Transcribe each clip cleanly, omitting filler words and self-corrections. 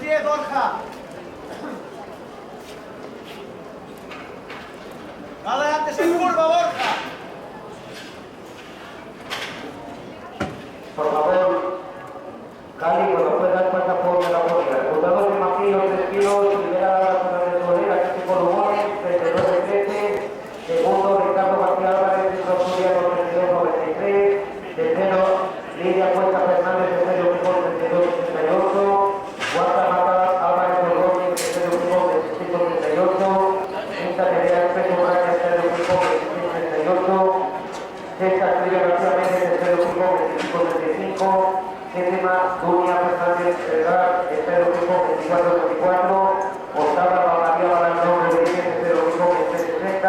10, Borja. Adelante, en curva, Borja. Por favor, Cali, cuando puedas, pasa por la bolsa. Jugador de Maquillo, 3 kilos, primera la zona de Solera, que por humores, 39-13. Segundo, Ricardo García Álvarez, de Asturiano, 32-93. Tercero, Lidia Cuesta Fernández, de Sergio Pijón, 32-68. Cuarta, Matas Álvarez Borgoñi, de Sergio Pijón, 16-38. Quinta, Terea Espejo Braga, de Sergio Pijón, 16-38. Sexta, Silvia García Méndez, de Sergio Pijón, 25-35. Séptima, Dunia Fernández Regal, de Pedro Pico, 24-24. Octava, María Balandón Rodríguez, de Pedro Pico, 23-60.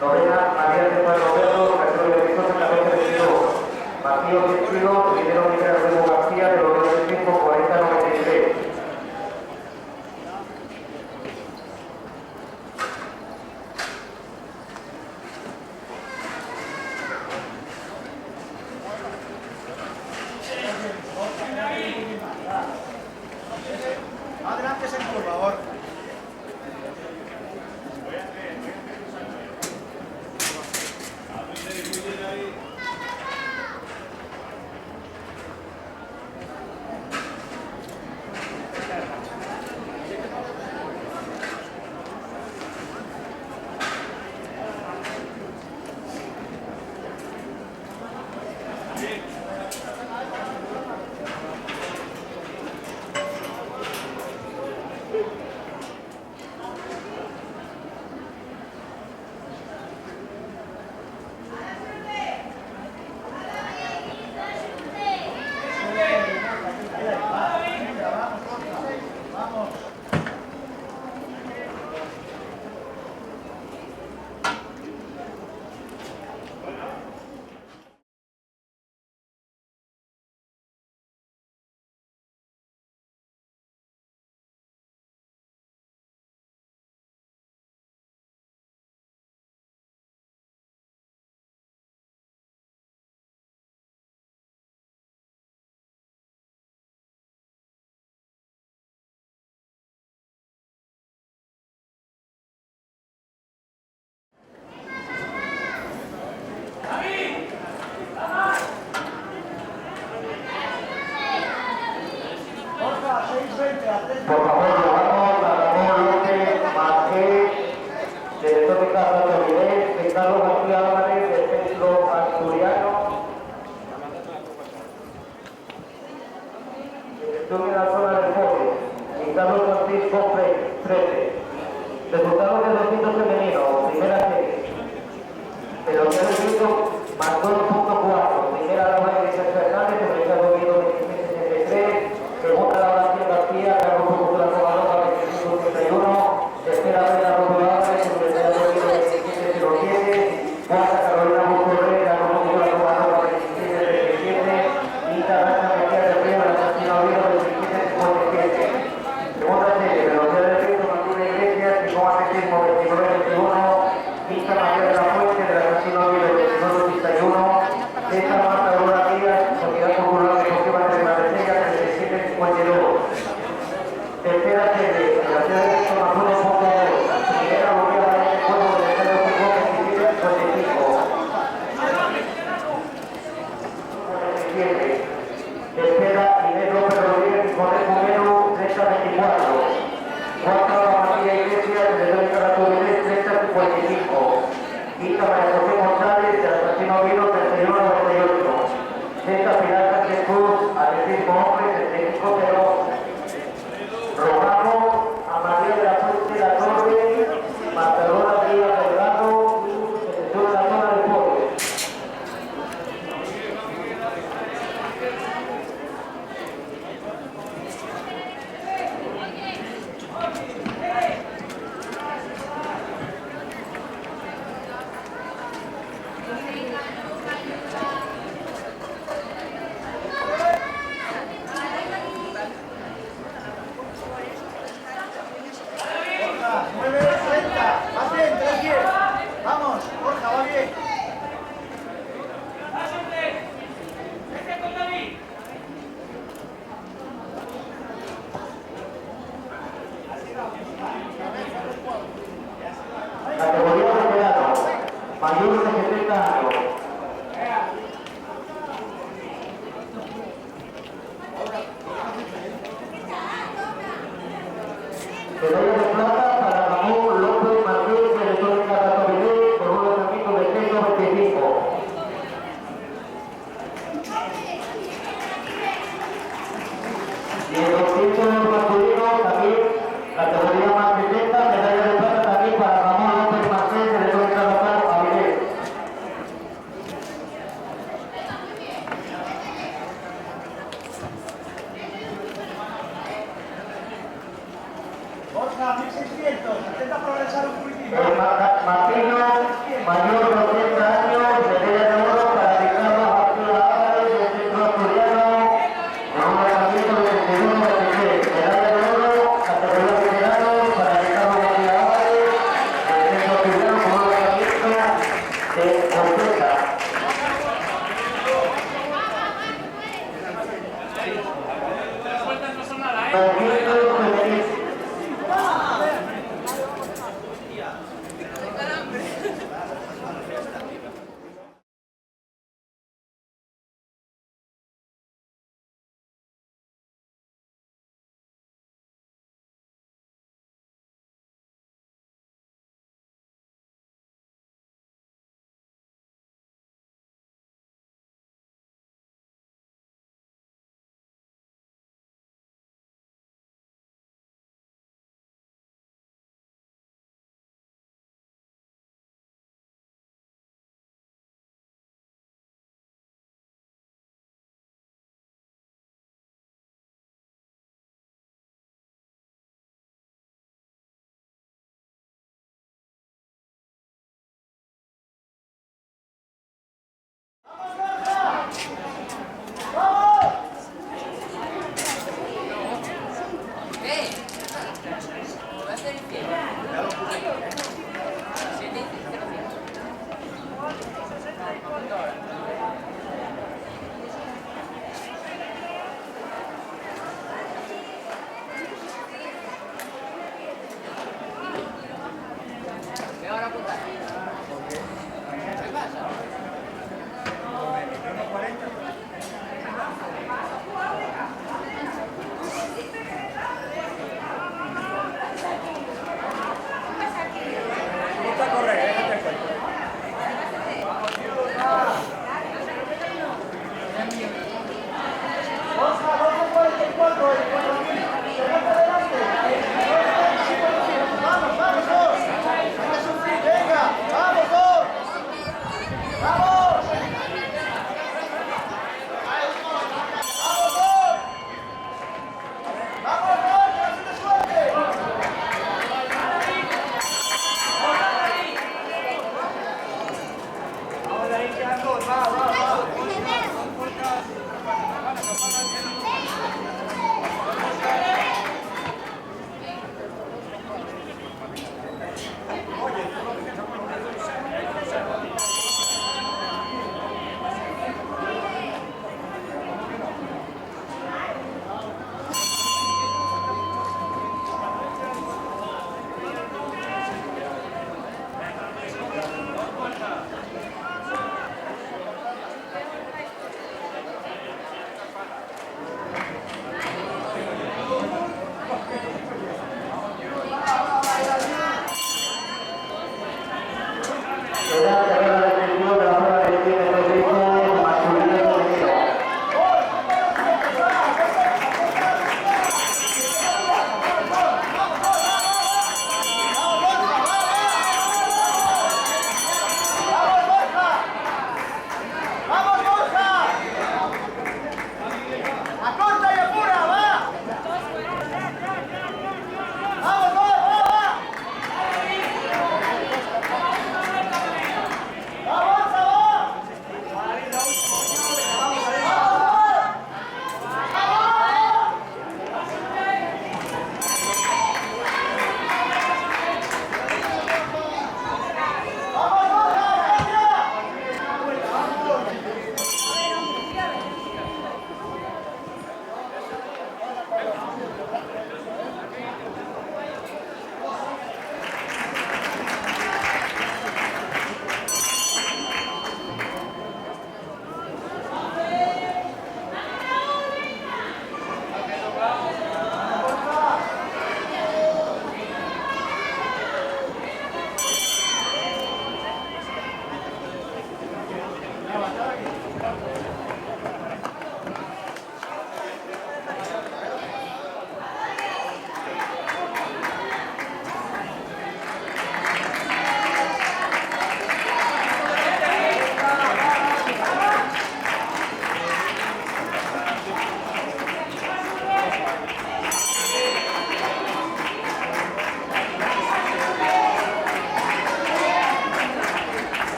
Novena, María de Pablo Roberto, categoría de 14-22. Martillo 10 kilos, primero Miguel Remo García, de los del 5, 40-93. Adelante, en curva, Borja. Por favor, llevamos a Ramón López Marqués, de Tónica Santoridez, Ricardo García Álvarez, de Centro Asturiano. Estuve en la zona del Pobre, Ricardo Francisco 13. Resultados de 200 femenino, primera serie. Pero ya el grito más 2.4, primera Laura Iglesias Fernández, de Ricardo Guido 26-63, segunda Laura García, Carlos Cultura Covalova 25-31, tercera Reina Rubio Álvarez, de Ricardo Guido 27-07, cuarta Carolina Buscorre, Carlos Cultura Covalova 27-37, quinta Racha García de Río, la Cristina Oviedo 27-57. Segunda serie, velocidad del grito, Martina Iglesias, y con atletismo 29-21. Quinta María de la Fuente, de la Casino Oviedo 29-31. Sexta Marta Aurora Díaz, Sociedad Popular Deportiva de Madresella 37-52. Tercera serie, la ciudad de Cristo Mazuno Punto 2. Primera Bolívar de este juego del Estadio Fútbol 27-55. Tercera Inés López Rodríguez y Jorge Cumero 30-24. Cuarta María Iglesias, de Tónica Santoridez 30-55. Quinta María José González, de la Casino Oviedo 31-98. Sexta Pilar Sánchez Cruz, atletismo hombre 35-0. Rogamos a María de la Fuente La Torre, Marcelona Díaz Delgado, de la zona del Pobre. mayor de 70 años. Medalla de plata para Ramón López Martínez de Electrónica Ratobelé por un lanzamiento de 125. Y en 200 masculinos también, categoría más 70, medalla de plata también para Ramón López Martínez de Electrónica Ratobelé. Borja, 1600. Intenta progresar un poquitito. Martino Mayor